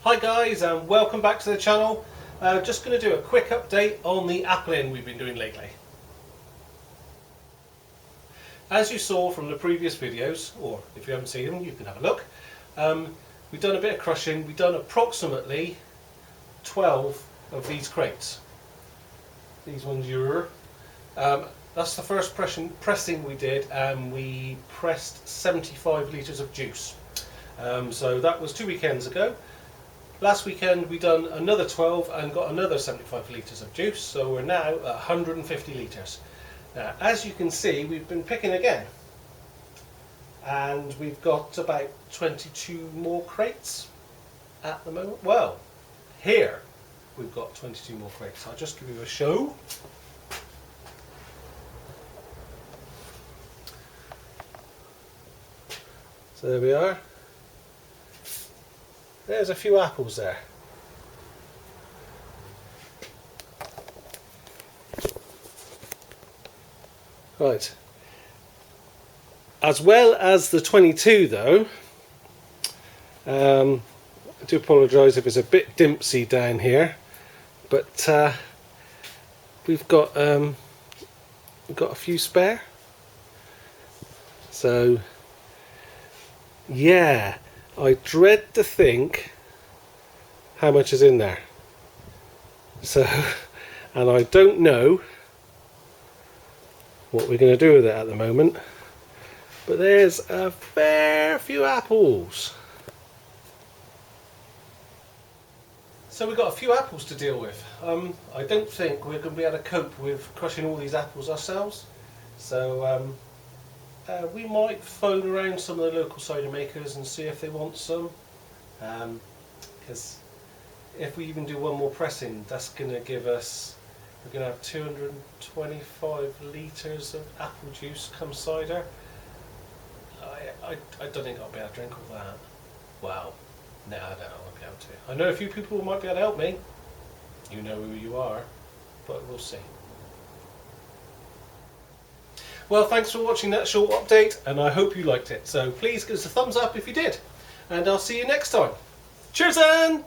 Hi guys, and welcome back to the channel. Just going to do a quick update on the appling we've been doing lately. As you saw from the previous videos, or if you haven't seen them you can have a look, we've done a bit of crushing. We've done approximately 12 of these crates. These ones here. That's the first pressing we did, and we pressed 75 litres of juice. So that was 2 weekends ago. Last weekend we done another 12 and got another 75 litres of juice, so we're now at 150 litres. Now, as you can see, we've been picking again, and we've got about 22 more crates at the moment. Well, here we've got 22 more crates. I'll just give you a show. So there we are. There's a few apples there. Right. As well as the 22 though, I do apologise if it's a bit dimpsy down here, but we've got a few spare. So yeah, I dread to think how much is in there. So, and I don't know what we're going to do with it at the moment, but there's a fair few apples. So we've got a few apples to deal with. I don't think we're going to be able to cope with crushing all these apples ourselves, so we might phone around some of the local cider makers and see if they want some, because if we even do one more pressing, that's going to give us, we're going to have 225 litres of apple juice come cider. I don't think I'll be able to drink all that. Wow, no, I don't know I'll be able to. I know a few people who might be able to help me. You know who you are, but we'll see. Well, thanks for watching that short update, and I hope you liked it. So please give us a thumbs up if you did, and I'll see you next time. Cheers then!